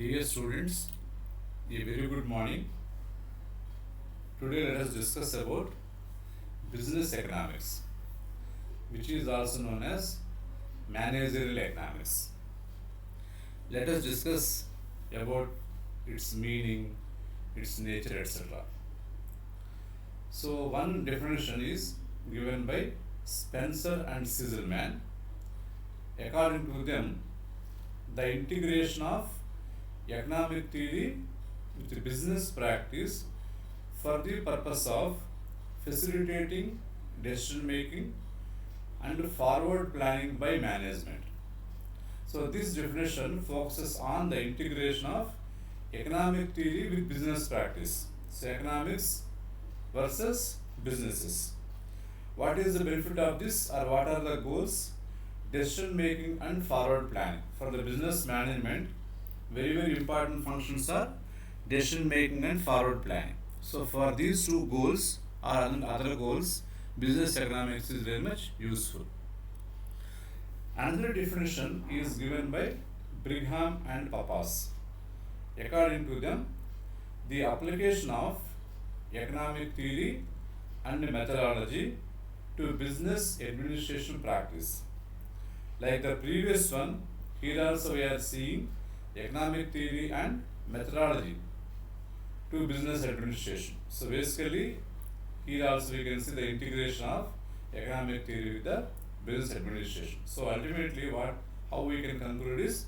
Dear students, a very good morning. Today let us discuss about business economics, which is also known as managerial economics. Let us discuss about its meaning, its nature, etc. So one definition is given by Spencer and Siegelman. According to them, the integration of economic theory with business practice for the purpose of facilitating decision making and forward planning by management. So this definition focuses on the integration of economic theory with business practice. So economics versus businesses. What is the benefit of this, or what are the goals? Decision making and forward planning. For the business management, very important functions are decision making and forward planning. So for these two goals or other goals, business economics is very much useful. Another definition is given by Brigham and Papas. According to them, the application of economic theory and methodology to business administration practice. Like the previous one, here also we are seeing economic theory and methodology to business administration. So basically, here also we can see the integration of economic theory with the business administration. So ultimately, how we can conclude is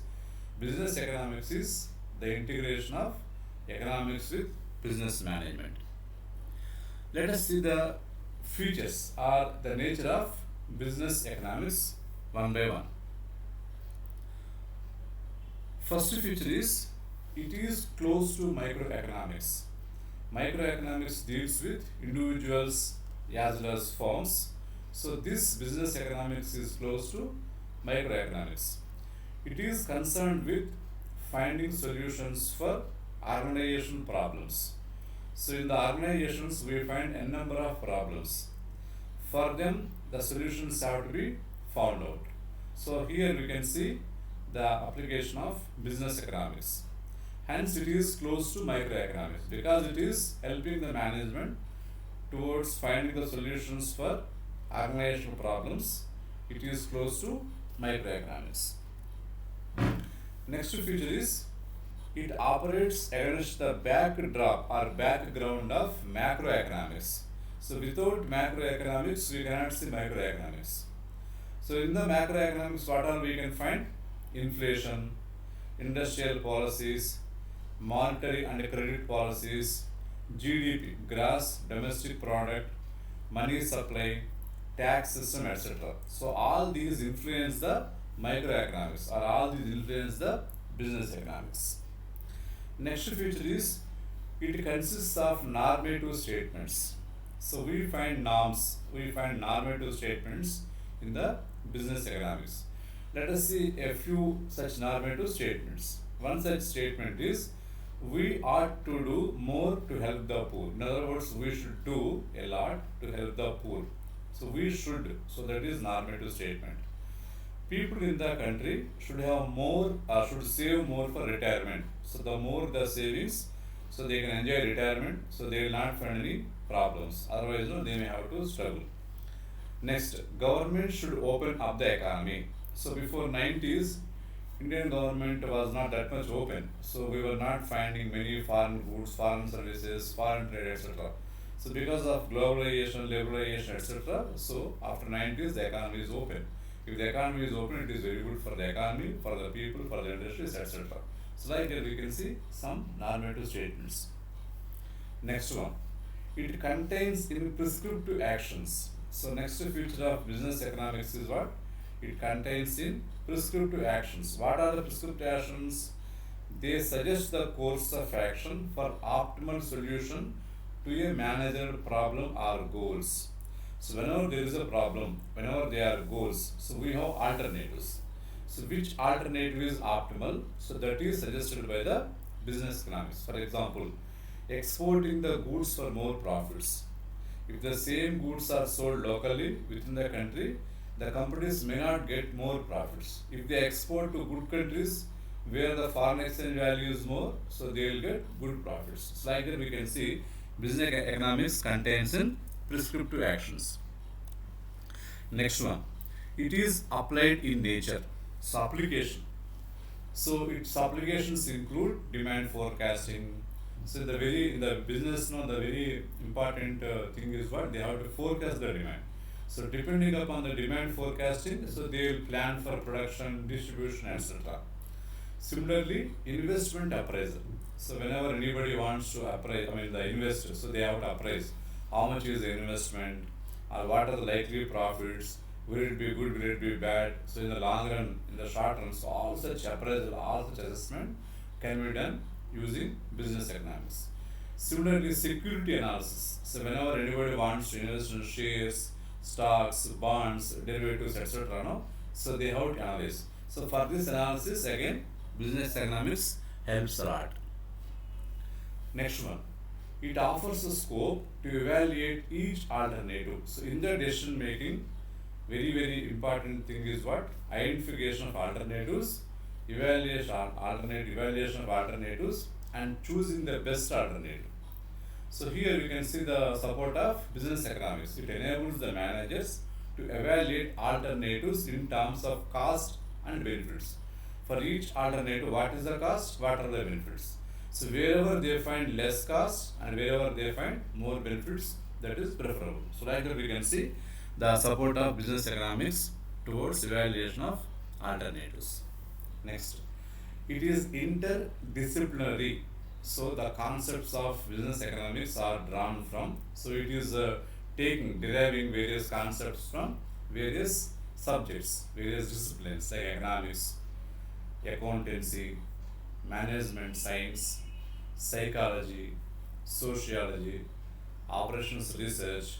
business economics is the integration of economics with business management. Let us see the features or the nature of business economics one by one. First feature is it is close to microeconomics. Microeconomics deals with individuals as well as firms. So this business economics is close to microeconomics. It is concerned with finding solutions for organization problems. So in the organizations we find a number of problems. For them the solutions have to be found out. So here we can see the application of business economics. Hence it is close to microeconomics because it is helping the management towards finding the solutions for organizational problems. It is close to microeconomics. Next feature is it operates against the backdrop or background of macroeconomics. So without macroeconomics we cannot see microeconomics. So in the macroeconomics what all we can find? Inflation, industrial policies, monetary and credit policies, GDP, gross domestic product, money supply, tax system, etc. So all these influence the microeconomics, or all these influence the business economics. Next feature is it consists of normative statements. So we find normative statements in the business economics. Let us see a few such normative statements. One such statement is we ought to do more to help the poor. In other words, we should do a lot to help the poor. So we should, so that is normative statement. People in the country should have more or should save more for retirement. So the more the savings, so they can enjoy retirement, so they will not find any problems. Otherwise, they may have to struggle. Next, government should open up the economy. So before 90s, Indian government was not that much open. So we were not finding many foreign goods, foreign services, foreign trade, etc. So because of globalization, liberalization, etc. So after 90s, the economy is open. If the economy is open, it is very good for the economy, for the people, for the industries, etc. So like here we can see some normative statements. Next one, it contains in prescriptive actions. So next feature of business economics is what? It contains in prescriptive actions. What are the prescriptive actions? They suggest the course of action for optimal solution to a manageable problem or goals. So whenever there is a problem, whenever there are goals, so we have alternatives. So which alternative is optimal? So that is suggested by the business economics. For example, exporting the goods for more profits. If the same goods are sold locally within the country, the companies may not get more profits. If they export to good countries, where the foreign exchange value is more, so they will get good profits. So like that we can see business economics contains in prescriptive actions. Next one, it is applied in nature. So application. So its applications include demand forecasting. So the very in the business, no, the very important thing is what they have to forecast the demand. So depending upon the demand forecasting, so they will plan for production, distribution, etc. Similarly, investment appraisal. So whenever anybody wants to appraise, I mean the investor, so they have to appraise how much is the investment, or what are the likely profits, will it be good, will it be bad. So in the long run, in the short run, so all such appraisal, all such assessment can be done using business economics. Similarly, security analysis. So whenever anybody wants to invest in shares, stocks, bonds, derivatives, etc., no, so they have to analyze. So for this analysis, again, business economics helps a lot. Next one, it offers a scope to evaluate each alternative. So in the decision making, very important thing is what? Identification of alternatives, evaluation of alternatives, and choosing the best alternative. So here we can see the support of business economics. It enables the managers to evaluate alternatives in terms of cost and benefits. For each alternative, what is the cost, what are the benefits? So wherever they find less cost and wherever they find more benefits, that is preferable. So like that we can see the support of business economics towards evaluation of alternatives. Next, it is interdisciplinary. So the concepts of business economics are drawn from. So it is deriving various concepts from various subjects, various disciplines like economics, accountancy, management science, psychology, sociology, operations research,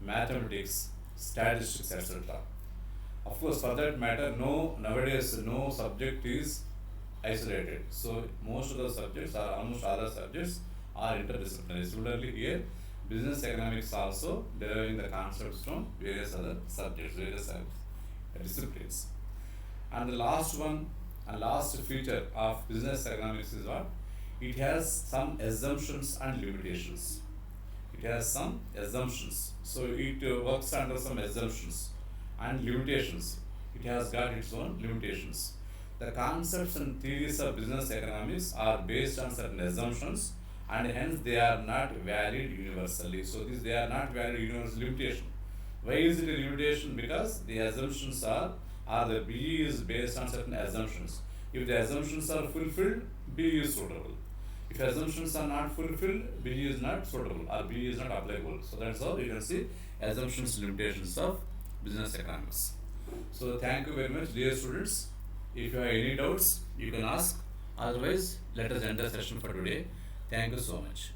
mathematics, statistics, etc. Of course, for that matter, nowadays no subject is isolated. So most of the subjects or almost other subjects are interdisciplinary. Similarly here, business economics also deriving the concepts from various other subjects, various disciplines. And the last one and last feature of business economics is what? It has some assumptions and limitations. It has some assumptions. So it works under some assumptions and limitations. It has got its own limitations. The concepts and theories of business economics are based on certain assumptions and hence they are not valid universally. So they are not valid universal limitation. Why is it a limitation? Because the assumptions are the B is based on certain assumptions. If the assumptions are fulfilled, B is suitable. If assumptions are not fulfilled, B is not suitable or B is not applicable. So that's how you can see assumptions limitations of business economics. So thank you very much, dear students. If you have any doubts, you can ask. Otherwise, let us end the session for today. Thank you so much.